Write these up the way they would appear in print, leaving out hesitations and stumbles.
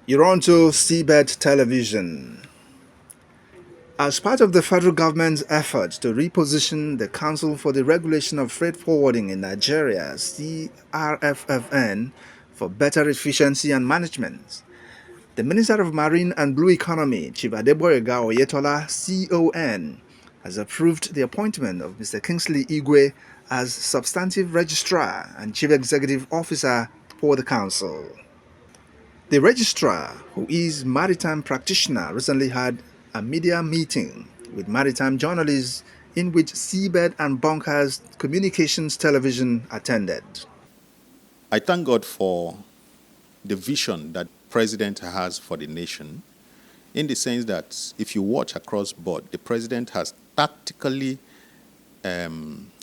You're on to Seabed Television. As part of the federal government's effort to reposition the Council for the Regulation of Freight Forwarding in Nigeria, CRFFN, for better efficiency and management, the Minister of Marine and Blue Economy, Chief Adeboyega Oyetola, CON, has approved the appointment of Mr. Kingsley Igwe as Substantive Registrar and Chief Executive Officer for the Council. The registrar, who is maritime practitioner, recently had a media meeting with maritime journalists in which Seabed and Bunkers Communications Television attended. I thank God for the vision that President has for the nation, in the sense that if you watch across board, the President has tactically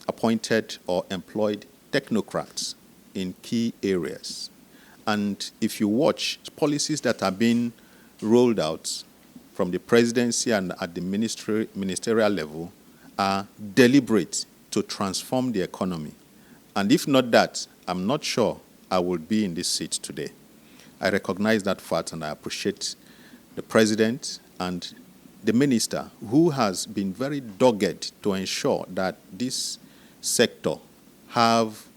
appointed or employed technocrats in key areas. And if you watch policies that are being rolled out from the presidency and at the ministerial level are deliberate to transform the economy. And if not that, I'm not sure I will be in this seat today. I recognize that fact and I appreciate the president and the minister who has been very dogged to ensure that this sector have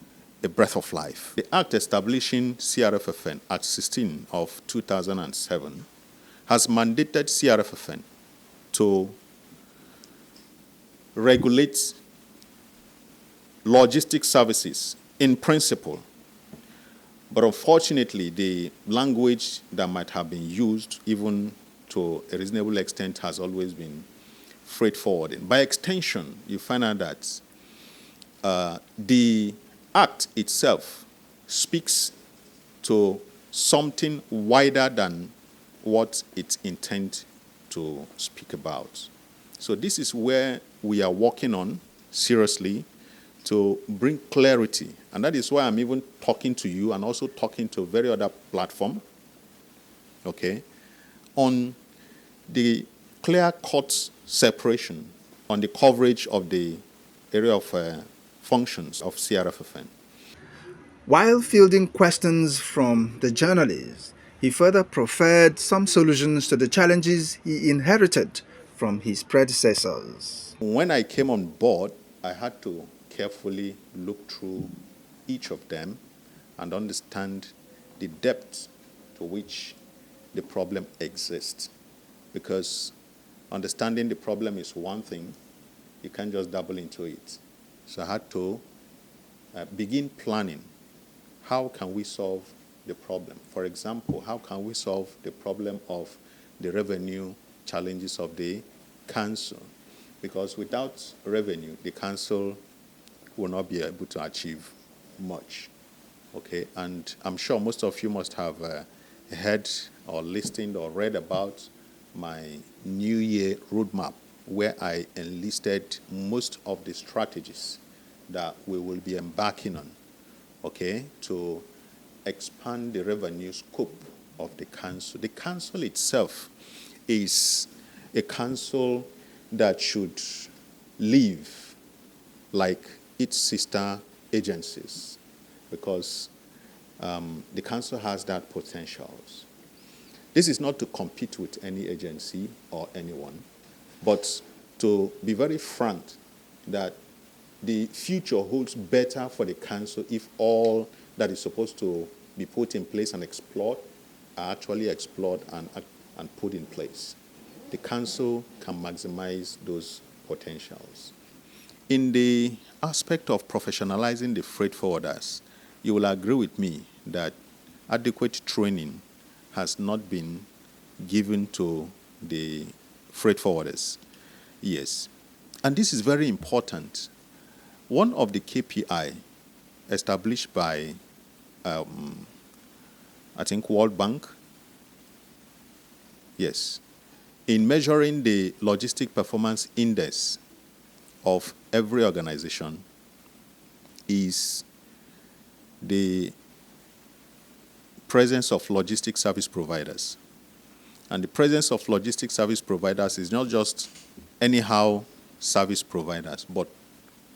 a breath of life. The Act establishing CRFFN, Act 16 of 2007, has mandated CRFFN to regulate logistics services in principle. But unfortunately, the language that might have been used, even to a reasonable extent, has always been freight forwarding. By extension, you find out that the Act itself speaks to something wider than what it intends to speak about. So this is where we are working on seriously to bring clarity. And that is why I'm even talking to you and also talking to very other platform, okay, on the clear-cut separation on the coverage of the area of functions of CRFFN. While fielding questions from the journalists, he further proffered some solutions to the challenges he inherited from his predecessors. When I came on board, I had to carefully look through each of them and understand the depth to which the problem exists. Because understanding the problem is one thing, you can't just dabble into it. So I had to begin planning. How can we solve the problem? For example, how can we solve the problem of the revenue challenges of the council? Because without revenue, the council will not be able to achieve much. Okay, and I'm sure most of you must have heard or listened or read about my New Year roadmap, where I enlisted most of the strategies that we will be embarking on, okay, to expand the revenue scope of the council. The council itself is a council that should live like its sister agencies, because the council has that potential. This is not to compete with any agency or anyone, but to be very frank that the future holds better for the council if all that is supposed to be put in place and explored are actually explored and put in place. The council can maximize those potentials. In the aspect of professionalizing the freight forwarders, you will agree with me that adequate training has not been given to the freight forwarders. Yes. And this is very important. One of the KPI established by, I think, World Bank, yes, in measuring the logistic performance index of every organization is the presence of logistic service providers. And the presence of logistic service providers is not just anyhow service providers, but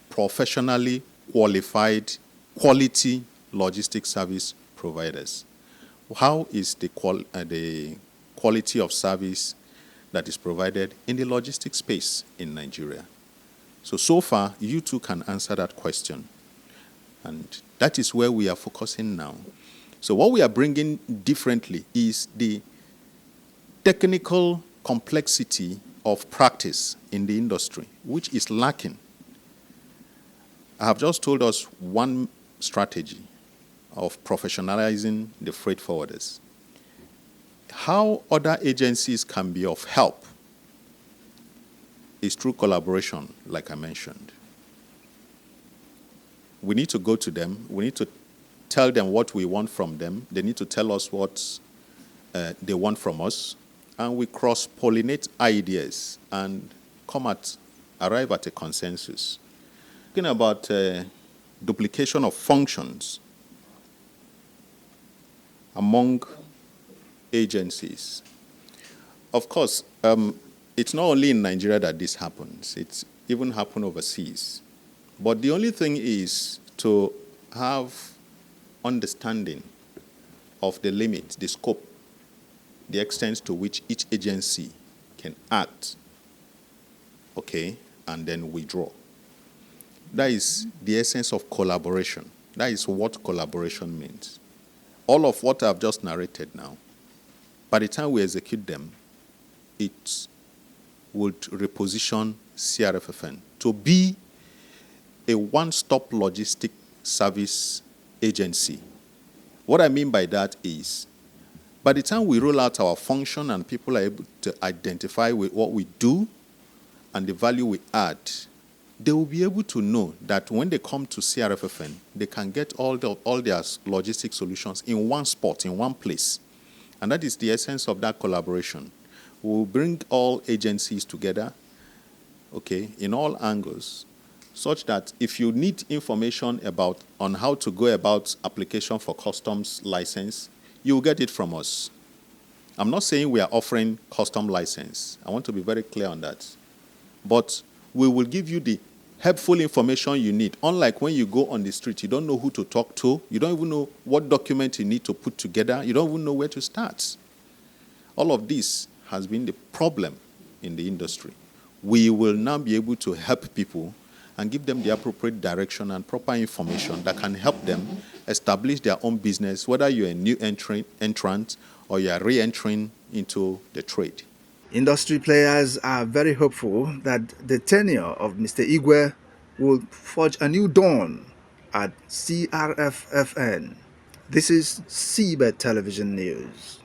professionally qualified, quality logistic service providers. how is the quality of service that is provided in the logistics space in Nigeria? So far, you too can answer that question. And that is where we are focusing now. So what we are bringing differently is the technical complexity of practice in the industry, which is lacking. I have just told us one strategy of professionalizing the freight forwarders. How other agencies can be of help is through collaboration, like I mentioned. We need to go to them. We need to tell them what we want from them. They need to tell us what they want from us. And we cross-pollinate ideas and arrive at a consensus. Talking about duplication of functions among agencies. Of course, it's not only in Nigeria that this happens. It's even happened overseas. But the only thing is to have understanding of the limit, the scope, the extent to which each agency can act, okay, and then withdraw. That is the essence of collaboration. That is what collaboration means. All of what I've just narrated now, by the time we execute them, it would reposition CRFFN to be a one-stop logistic service agency. What I mean by that is, by the time we roll out our function and people are able to identify with what we do and the value we add, they will be able to know that when they come to CRFFN, they can get all their logistic solutions in one spot, in one place. And that is the essence of that collaboration. We will bring all agencies together, okay, in all angles, such that if you need information on how to go about application for customs license, you will get it from us. I'm not saying we are offering custom license. I want to be very clear on that. But we will give you the helpful information you need. Unlike when you go on the street, you don't know who to talk to. You don't even know what document you need to put together. You don't even know where to start. All of this has been the problem in the industry. We will now be able to help people and give them the appropriate direction and proper information that can help them establish their own business, whether you're a new entrant or you are re-entering into the trade. Industry players are very hopeful that the tenure of Mr. Igwe will forge a new dawn at CRFFN. This is Seabed Television News.